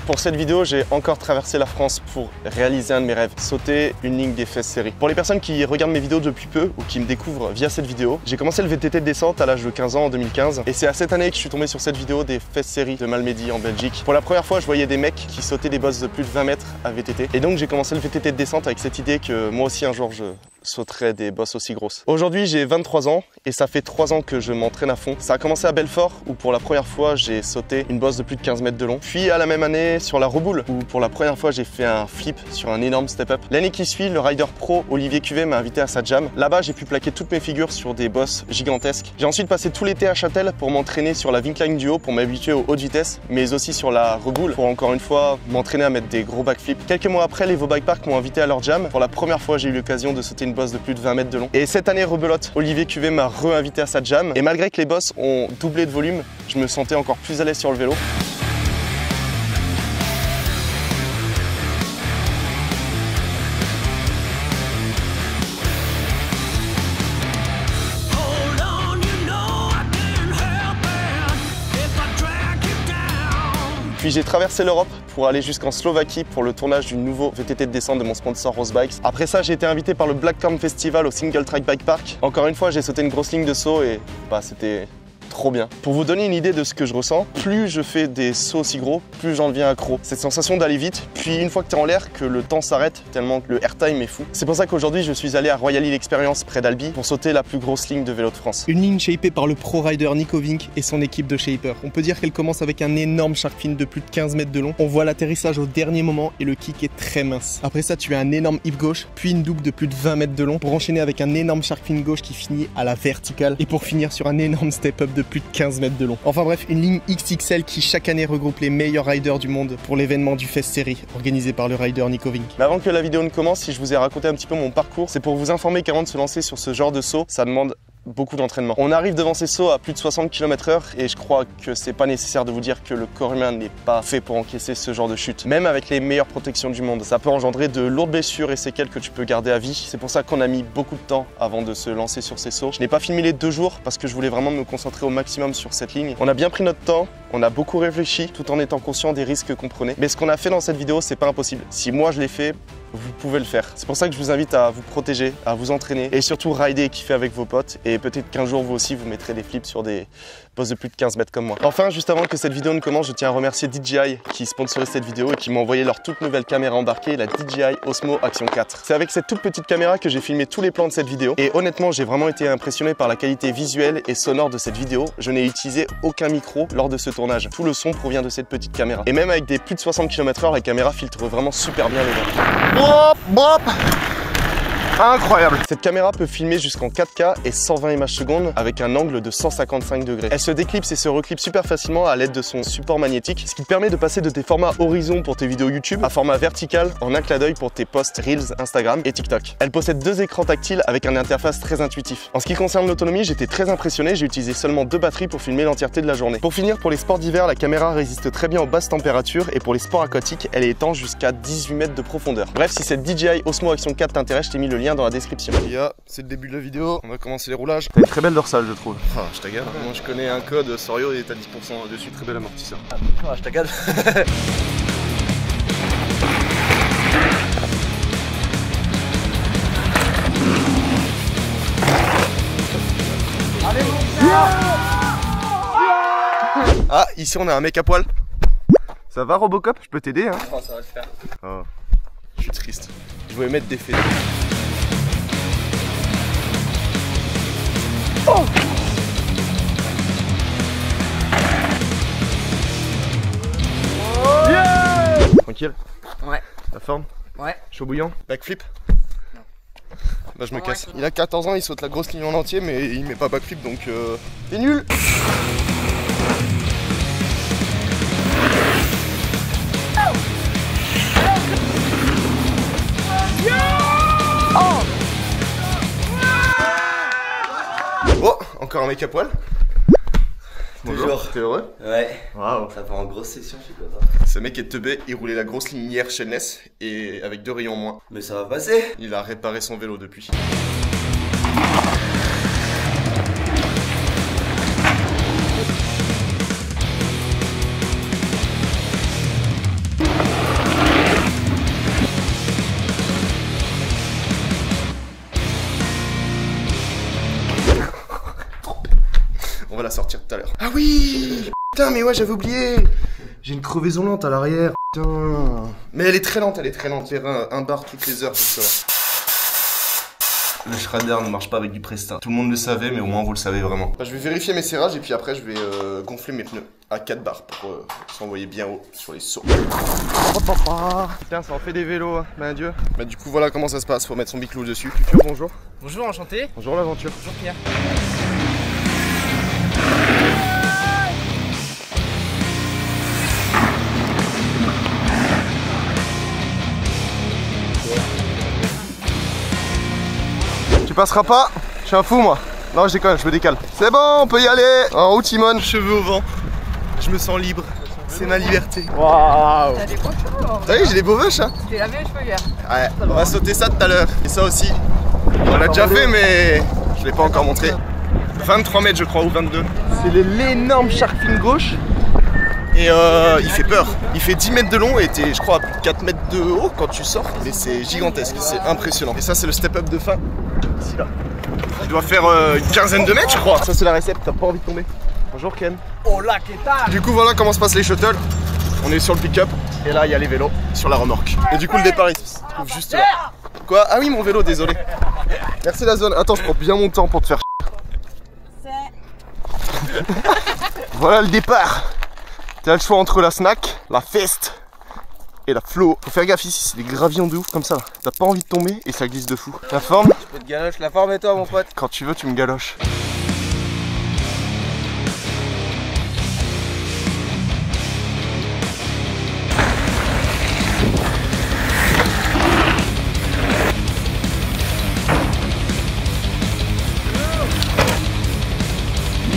Pour cette vidéo, j'ai encore traversé la France pour réaliser un de mes rêves, sauter une ligne des Fest Series. Pour les personnes qui regardent mes vidéos depuis peu ou qui me découvrent via cette vidéo, j'ai commencé le VTT de descente à l'âge de 15 ans en 2015 et c'est à cette année que je suis tombé sur cette vidéo des Fest Series de Malmedy en Belgique. Pour la première fois, je voyais des mecs qui sautaient des bosses de plus de 20 mètres à VTT et donc j'ai commencé le VTT de descente avec cette idée que moi aussi un jour je sauterais des bosses aussi grosses. Aujourd'hui, j'ai 23 ans et ça fait 3 ans que je m'entraîne à fond. Ça a commencé à Belfort où pour la première fois j'ai sauté une bosse de plus de 15 mètres de long. Puis à la même année sur la Reboule où pour la première fois j'ai fait un flip sur un énorme step-up. L'année qui suit, le rider pro Olivier Cuvet m'a invité à sa jam. Là-bas, j'ai pu plaquer toutes mes figures sur des bosses gigantesques. J'ai ensuite passé tout l'été à Châtel pour m'entraîner sur la Vinkline du haut pour m'habituer aux hautes vitesses, mais aussi sur la Reboule pour encore une fois m'entraîner à mettre des gros backflips. Quelques mois après, les Vaux Bike Park m'ont invité à leur jam. Pour la première fois, j'ai eu l'occasion de sauter une bosse de plus de 20 mètres de long. Et cette année, rebelote, Olivier Cuvet m'a re-invité à sa jam. Et malgré que les bosses ont doublé de volume, je me sentais encore plus à l'aise sur le vélo. Puis j'ai traversé l'Europe pour aller jusqu'en Slovaquie pour le tournage du nouveau VTT de descente de mon sponsor Rose Bikes. Après ça, j'ai été invité par le Blackcomb Festival au Single Track Bike Park. Encore une fois, j'ai sauté une grosse ligne de saut et c'était trop bien. Pour vous donner une idée de ce que je ressens, plus je fais des sauts aussi gros, plus j'en deviens accro. Cette sensation d'aller vite, puis une fois que tu es en l'air, que le temps s'arrête tellement que le airtime est fou. C'est pour ça qu'aujourd'hui, je suis allé à Royal Hill Experience près d'Albi pour sauter la plus grosse ligne de vélo de France. Une ligne shapée par le pro rider Nico Vink et son équipe de shapers. On peut dire qu'elle commence avec un énorme shark fin de plus de 15 mètres de long. On voit l'atterrissage au dernier moment et le kick est très mince. Après ça, tu as un énorme hip gauche, puis une double de plus de 20 mètres de long pour enchaîner avec un énorme shark fin gauche qui finit à la verticale et pour finir sur un énorme step-up de plus de 15 mètres de long. Enfin bref, une ligne XXL qui chaque année regroupe les meilleurs riders du monde pour l'événement du Fest Series organisé par le rider Nico Vink. Mais avant que la vidéo ne commence, si je vous ai raconté un petit peu mon parcours, c'est pour vous informer qu'avant de se lancer sur ce genre de saut, ça demande beaucoup d'entraînement. On arrive devant ces sauts à plus de 60 km/h et je crois que c'est pas nécessaire de vous dire que le corps humain n'est pas fait pour encaisser ce genre de chute. Même avec les meilleures protections du monde, ça peut engendrer de lourdes blessures et séquelles que tu peux garder à vie. C'est pour ça qu'on a mis beaucoup de temps avant de se lancer sur ces sauts. Je n'ai pas filmé les 2 jours parce que je voulais vraiment me concentrer au maximum sur cette ligne. On a bien pris notre temps, on a beaucoup réfléchi tout en étant conscient des risques qu'on prenait. Mais ce qu'on a fait dans cette vidéo, c'est pas impossible. Si moi je l'ai fait, vous pouvez le faire. C'est pour ça que je vous invite à vous protéger, à vous entraîner et surtout rider et kiffer avec vos potes. Et peut-être qu'un jour vous aussi vous mettrez des flips sur des bosses de plus de 15 mètres comme moi. Enfin, juste avant que cette vidéo ne commence, je tiens à remercier DJI qui sponsorise cette vidéo et qui m'a envoyé leur toute nouvelle caméra embarquée, la DJI Osmo Action 4. C'est avec cette toute petite caméra que j'ai filmé tous les plans de cette vidéo et honnêtement j'ai vraiment été impressionné par la qualité visuelle et sonore de cette vidéo. Je n'ai utilisé aucun micro lors de ce tournage. Tout le son provient de cette petite caméra. Et même avec des plus de 60 km/h, la caméra filtre vraiment super bien le vent. Bop, bop. Incroyable! Cette caméra peut filmer jusqu'en 4K et 120 images secondes avec un angle de 155 degrés. Elle se déclipse et se reclipse super facilement à l'aide de son support magnétique, ce qui te permet de passer de tes formats horizon pour tes vidéos YouTube à format vertical en un clin d'œil pour tes posts Reels, Instagram et TikTok. Elle possède 2 écrans tactiles avec un interface très intuitif. En ce qui concerne l'autonomie, j'étais très impressionné, j'ai utilisé seulement 2 batteries pour filmer l'entièreté de la journée. Pour finir, pour les sports d'hiver, la caméra résiste très bien aux basses températures et pour les sports aquatiques, elle est étanche jusqu'à 18 mètres de profondeur. Bref, si cette DJI Osmo Action 4 t'intéresse, je t'ai mis le lien dans la description. C'est le début de la vidéo, on va commencer les roulages. T'as une très belle dorsale, je trouve. Ah, je t'agade. Moi je connais un code Sorio et t'as 10% dessus, très bel amortisseur. Ah, je t'agade. Ah, ici on a un mec à poil. Ça va Robocop? Je peux t'aider hein? Oh, ça va le faire. Oh, je suis triste. Je voulais mettre des faits. Oh! Yeah! Tranquille? Ouais. La forme? Ouais. Chaud bouillant? Backflip? Non. Bah je me casse. Il a 14 ans, il saute la grosse ligne en entier mais il met pas backflip donc t'es nul! Oh, encore un mec à poil. Bonjour. T'es heureux? Ouais. Waouh. Ça part en grosse section, je suis content. Ce mec est teubé, il roulait la grosse ligne hier chainless et avec 2 rayons en moins. Mais ça va passer. Il a réparé son vélo depuis. Ah oui. Putain, mais ouais, j'avais oublié. J'ai une crevaison lente à l'arrière. Putain. Mais elle est très lente, elle est très lente. Faire un bar toutes les heures, tout ça. Le shredder ne marche pas avec du Presta. Tout le monde le savait, mais au moins vous le savez vraiment. Bah, je vais vérifier mes serrages et puis après je vais gonfler mes pneus à 4 bars pour s'envoyer bien haut sur les sauts. Putain, ça en fait des vélos, hein. Bah adieu. Bah du coup voilà comment ça se passe, faut mettre son biclou dessus. Futur, bonjour. Bonjour, enchanté. Bonjour l'aventure. Bonjour Pierre. Tu passeras pas. Je suis un fou moi. Non, je déconne, je me décale. C'est bon, on peut y aller. En route, Timon. Cheveux au vent. Je me sens libre. C'est ma liberté. Waouh. T'as des beaux cheveux, hein. T'as vu, j'ai des beaux veuches, hein. T'es lavé les cheveux hier. Ouais, on va sauter ça tout à l'heure. Et ça aussi. On l'a déjà fait, mais je l'ai pas encore montré. 23 mètres, je crois, ou 22. C'est l'énorme shark fin gauche. Et il fait peur. Il fait 10 mètres de long et t'es, je crois, à plus de 4 mètres de haut quand tu sors. Mais c'est gigantesque, c'est impressionnant. Et ça, c'est le step-up de fin. Ici, là. Il doit faire une quinzaine de mètres, je crois. Ça, c'est la récepte, t'as pas envie de tomber. Bonjour, Ken. Oh là, qu'est-ce que Du coup, voilà comment se passent les shuttles. On est sur le pick-up. Et là, il y a les vélos sur la remorque. Et du coup, le départ, il se trouve juste là. Quoi? Ah oui, mon vélo, désolé. Merci la zone. Attends, je prends bien mon temps pour te faire Voilà le départ. T'as le choix entre la snack, la fest et la flow. Faut faire gaffe ici, c'est des gravillons de ouf comme ça. T'as pas envie de tomber et ça glisse de fou. La forme? Je peux te galoche la forme et toi, mon pote. Quand tu veux, tu me galoches.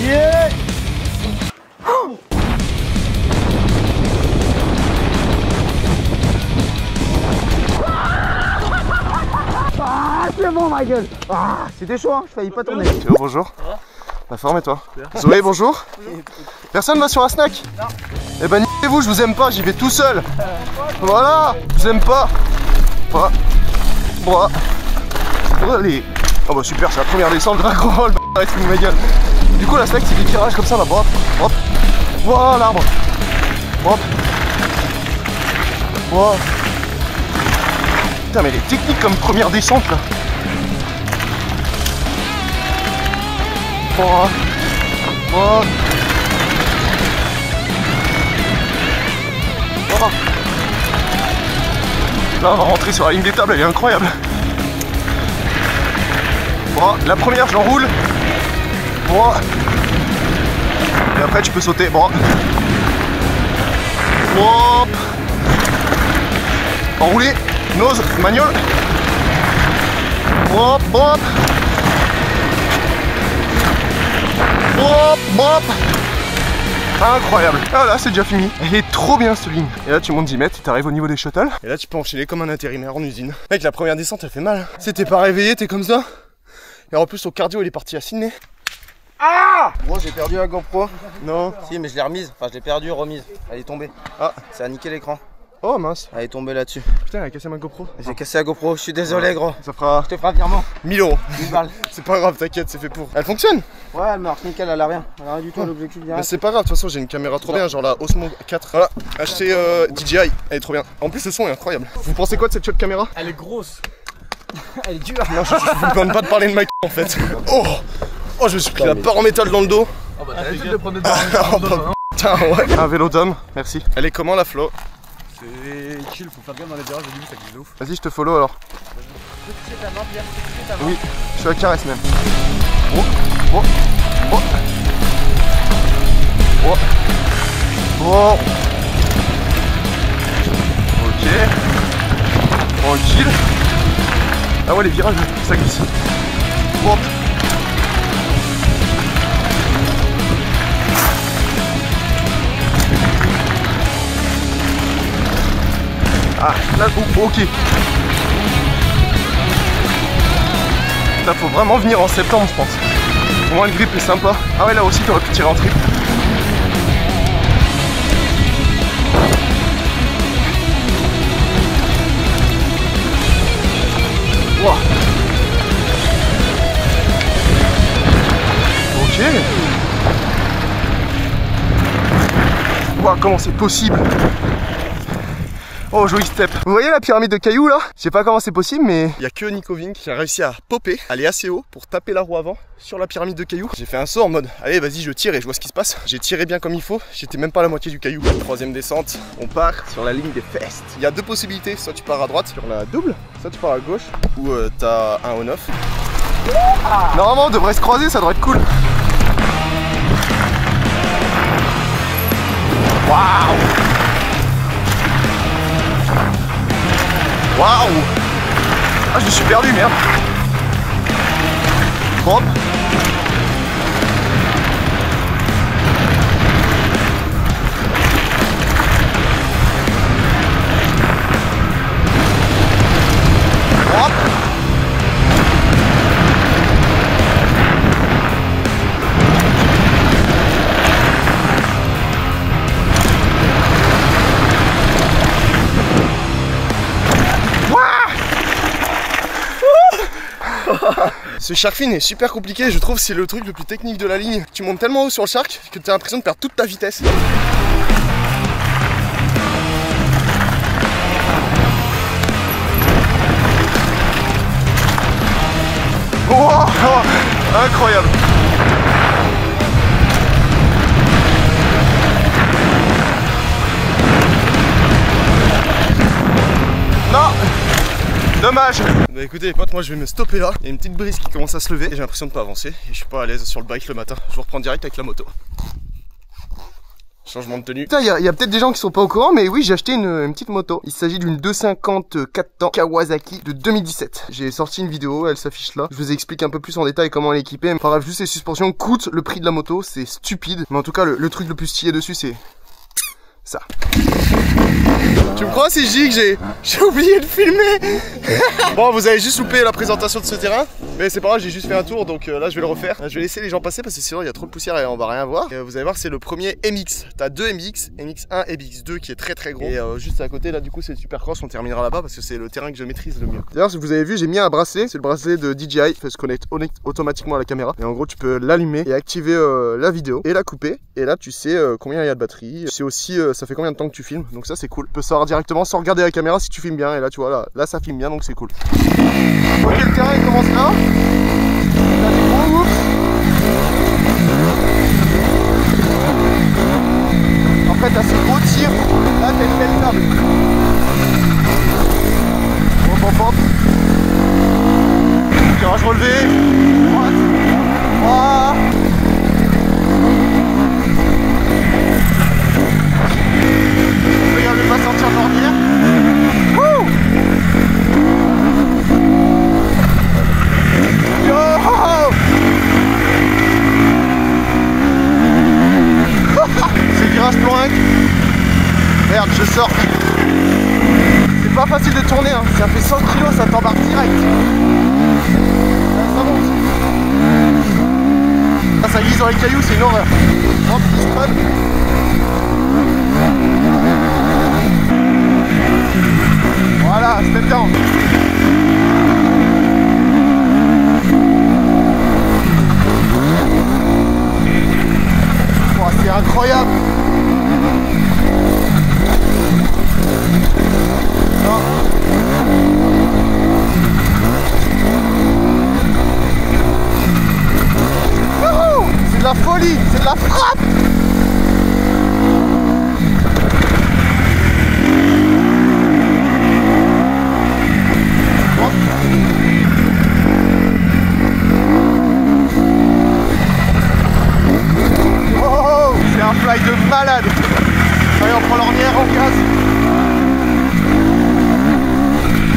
Yeah! Oh! Ah, c'est bon, ma gueule. Ah, c'était chaud, hein, je faillis pas tourner. Théo, bonjour. La forme et toi? Zoé, bonjour. Personne va sur un snack? Non. Eh ben niquez-vous, je vous aime pas, j'y vais tout seul. Voilà, je vous aime pas. Voilà. Voilà. Allez. Oh bah super, c'est la première descente, dragon roll, arrête de ma gueule. Du coup la snack c'est des virages comme ça là, hop, hop. Voilà l'arbre. Hop. Voilà. Putain mais les techniques comme première descente là. Voilà. Voilà. Voilà. Là on va rentrer sur la ligne des tables, elle est incroyable. Bon, la première j'enroule. Bon. Et après tu peux sauter. Bon. Hop. Enrouler. Nose. Magnole. Hop. Hop. Hop. Hop. Incroyable. Ah là c'est déjà fini. Elle est trop bien cette ligne. Et là tu montes 10 mètres, tu arrives au niveau des shuttles. Et là tu peux enchaîner comme un intérimaire en usine. Mec, la première descente elle fait mal. Si t'es pas réveillé, t'es comme ça. Et en plus, au cardio, il est parti à Sydney. Ah! Moi, j'ai perdu la GoPro. Non. Si, mais je l'ai remise. Enfin, je l'ai perdue, remise. Elle est tombée. Ah. Ça a niqué l'écran. Oh mince. Elle est tombée là-dessus. Putain, elle a cassé ma GoPro. J'ai cassé la GoPro. Je suis désolé, gros. Ça fera Je te ferai un virement. 1000 euros. 1000 balles. C'est pas grave, t'inquiète, c'est fait pour. Elle fonctionne? Ouais, elle marche nickel, elle a rien. Elle a rien du tout à l'objectif Mais direct. c'est pas grave, de toute façon, j'ai une caméra trop bien, genre la Osmo 4. Voilà, acheté DJI. Elle est trop bien. En plus, le son est incroyable. Vous pensez quoi de cette chouette caméra? Elle est grosse. Elle est dure. Non, je vous demande pas de parler de ma en fait. Oh! Oh, je me suis pris la barre en métal dans le dos. Oh bah, t'as l'habitude de prendre des barres en métal. Putain, ouais. Un vélo d'homme, merci. Elle est comment la Flo? C'est chill, faut faire bien dans les virages, au début ça glisse de ouf. Vas-y, je te follow alors. C'est ta main, Pierre, c'est ta main. Oui, je suis à caresse même. Oh, oh, oh. Oh. Oh. Ok. Tranquille. Ah ouais, les virages, ça glisse. Hop. Ah, là, oh, ok. Là, faut vraiment venir en septembre, je pense. Au moins, le grip est sympa. Ah ouais, là aussi, t'aurais pu tirer en trip. Wow. Ok. comment c'est possible. Oh, joli step. Vous voyez la pyramide de cailloux là? Je sais pas comment c'est possible, mais il y a que Nico Vink qui a réussi à popper, aller assez haut pour taper la roue avant sur la pyramide de cailloux. J'ai fait un saut en mode allez, vas-y, je tire et je vois ce qui se passe. J'ai tiré bien comme il faut, j'étais même pas à la moitié du caillou. Troisième descente, on part sur la ligne des fesses. Il y a deux possibilités, soit tu pars à droite sur la double, soit tu pars à gauche, ou t'as un on-off. Normalement, on devrait se croiser, ça devrait être cool. Waouh! Waouh! Ah, je me suis perdu, merde! Hop! Hop! Ce shark fin est super compliqué, je trouve c'est le truc le plus technique de la ligne. Tu montes tellement haut sur le shark que tu as l'impression de perdre toute ta vitesse. Oh, incroyable. Non, dommage. Bah écoutez les potes, moi je vais me stopper là. Il y a une petite brise qui commence à se lever et j'ai l'impression de pas avancer. Et je suis pas à l'aise sur le bike le matin. Je vous reprends direct avec la moto. Changement de tenue. Putain, il y a peut-être des gens qui sont pas au courant, mais oui, j'ai acheté une petite moto. Il s'agit d'une 250 4 temps Kawasaki de 2017. J'ai sorti une vidéo, elle s'affiche là. Je vous explique un peu plus en détail comment elle est équipée. Enfin bref, juste les suspensions coûtent le prix de la moto, c'est stupide. Mais en tout cas, le truc le plus stylé dessus, c'est ça. Tu me crois si je dis que j'ai oublié de filmer? Bon, vous avez juste loupé la présentation de ce terrain, mais c'est pas grave, j'ai juste fait un tour, donc là je vais le refaire. Je vais laisser les gens passer parce que sinon il y a trop de poussière et on va rien voir. Et, vous allez voir, c'est le premier MX. T'as deux MX, MX1 et MX2 qui est très très gros. Et juste à côté là, du coup, c'est le Supercross. On terminera là-bas parce que c'est le terrain que je maîtrise le mieux. D'ailleurs, si vous avez vu, j'ai mis un bracelet. C'est le bracelet de DJI, ça se connecte automatiquement à la caméra. Et en gros, tu peux l'allumer et activer la vidéo et la couper. Et là, tu sais combien il y a de batterie. Tu sais aussi ça fait combien de temps que tu filmes. Donc ça, c'est cool. Tu peux savoir directement sans regarder la caméra si tu filmes bien. Et là, tu vois, là ça filme bien, donc c'est cool. Ok, le terrain il commence là. Là, des gros oups. Après, t'as ce gros tir. Là, t'as une belle table. Hop. Virage relevé. Droite. Droite. Regarde, je vais pas sortir de l'ornière. C'est virage plan 1. Merde, je sors. C'est pas facile de tourner, hein. Ça fait 100 kg, ça t'embarque direct. Ça monte. Ah, ça glisse dans les cailloux, c'est une horreur. Hop, il se prenne. Voilà, step down. Oh, c'est incroyable. C'est de la folie, c'est de la frappe. Oh, c'est un fly de malade. Allez, on prend l'ornière, on casse.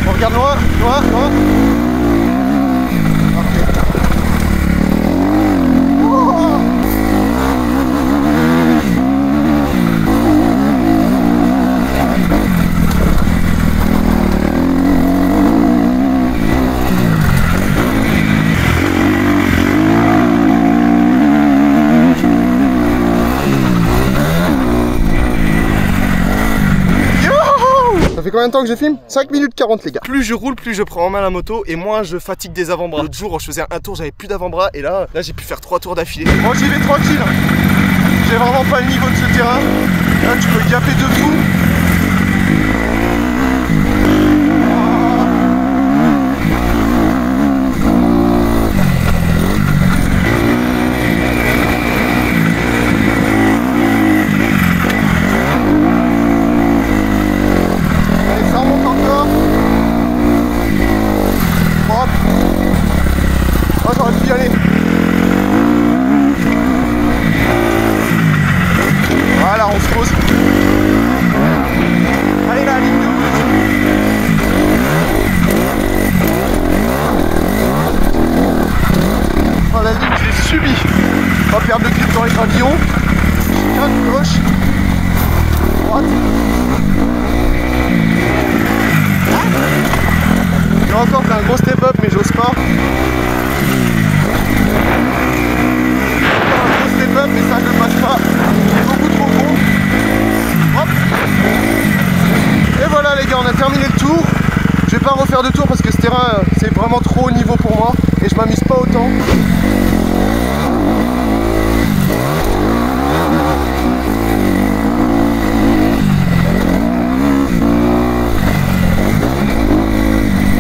On regarde loin. Ok. Ça fait combien de temps que je filme? 5 minutes 40 les gars. Plus je roule, plus je prends en main la moto et moins je fatigue des avant-bras. L'autre jour je faisais un tour, j'avais plus d'avant-bras et là j'ai pu faire 3 tours d'affilée. Moi j'y vais tranquille. J'ai vraiment pas le niveau de ce terrain. Là tu peux gaper de fou. Allez, ça remonte encore. Hop. Oh, j'aurais pu y aller. Voilà, on se pose. Allez, la ligne de but. Oh, la ligne, je l'ai subie. Pas perdre de grip dans les gravillons. Chicane, gauche. Droite. J'ai encore fait un gros step up, mais j'ose pas. Un gros step up, mais ça je le passe pas. Il est beaucoup trop bon. Hop. Et voilà les gars, on a terminé le tour. Je vais pas refaire de tour parce que ce terrain c'est vraiment trop haut niveau pour moi et je m'amuse pas autant.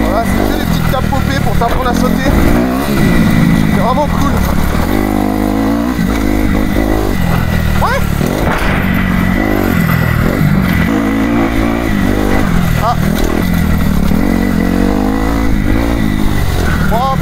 Voilà, c'est que des petites tapes popées pour t'apprendre à sauter. C'est vraiment cool. Ouais. Ah. Hop.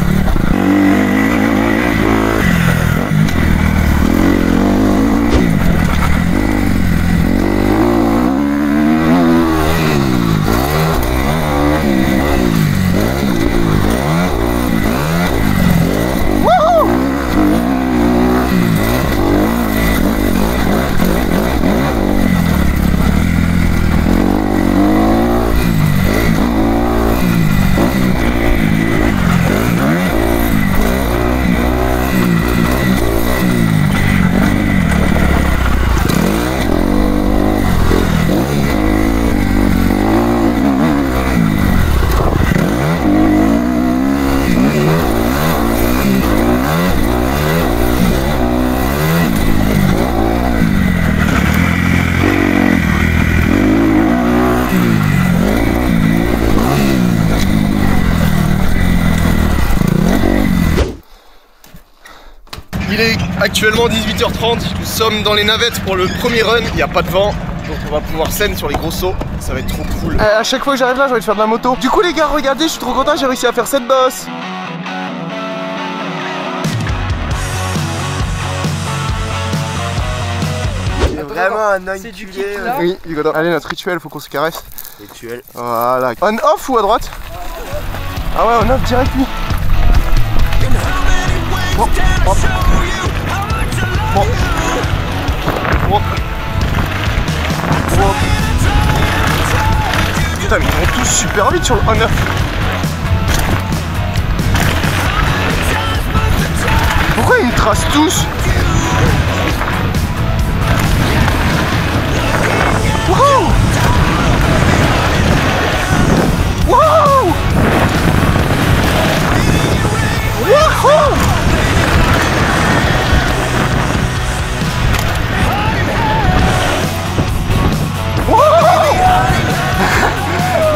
Il est actuellement 18h30, nous sommes dans les navettes pour le premier run, il n'y a pas de vent, donc on va pouvoir scène sur les gros sauts, ça va être trop cool. À chaque fois que j'arrive là, j'ai envie de faire de la moto. Du coup les gars, regardez, je suis trop content, j'ai réussi à faire cette bosse. Vraiment un oeil. C'est du kick là. Oui, allez, notre rituel, faut qu'on se caresse. Rituel. Voilà. On off ou à droite? Ah ouais, on off direct lui. Bon, hop. Bon. Bon. Bon. Putain, mais ils vont tous super vite sur le on-off. Pourquoi ils me tracent tous? Wouhou! Wouhou! Wouhou!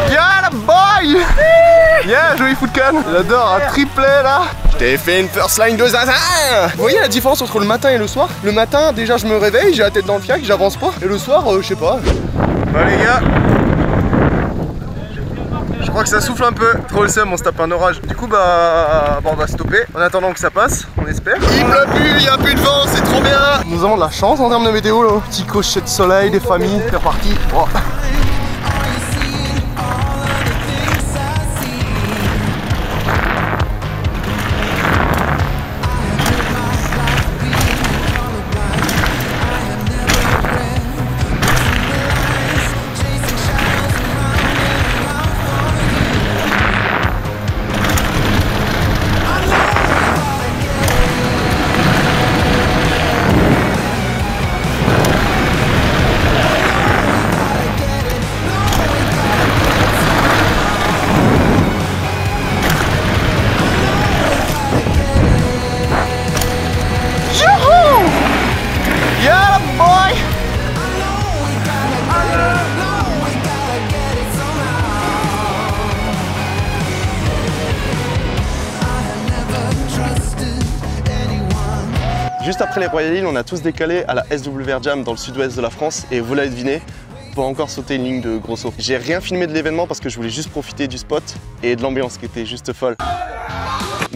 Yeah, la boy! Yeah, joli foot can. J'adore, un triplet là. Je t'ai fait une first line de zinzin. Vous voyez la différence entre le matin et le soir? Le matin, déjà je me réveille, j'ai la tête dans le fiac, j'avance pas. Et le soir, je sais pas. Bah les gars, je crois que ça souffle un peu. Trop le seum, on se tape un orage. Du coup bah on va stopper en attendant que ça passe, on espère. Il pleut plus, il y a plus de vent, c'est trop bien. Nous avons de la chance en termes de météo là. Petit crochet de soleil, des familles, c'est reparti. Oh. Juste après les Royal Hill, on a tous décalé à la SWR Jam dans le sud-ouest de la France et vous l'avez deviné, pour encore sauter une ligne de gros saut. J'ai rien filmé de l'événement parce que je voulais juste profiter du spot et de l'ambiance qui était juste folle.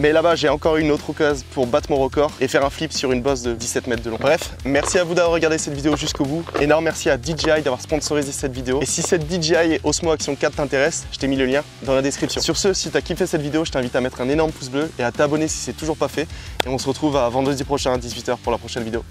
Mais là-bas, j'ai encore eu une autre occasion pour battre mon record et faire un flip sur une bosse de 17 mètres de long. Bref, merci à vous d'avoir regardé cette vidéo jusqu'au bout. Énorme merci à DJI d'avoir sponsorisé cette vidéo. Et si cette DJI et Osmo Action 4 t'intéresse, je t'ai mis le lien dans la description. Sur ce, si t'as kiffé cette vidéo, je t'invite à mettre un énorme pouce bleu et à t'abonner si c'est toujours pas fait. Et on se retrouve à vendredi prochain à 18 h pour la prochaine vidéo.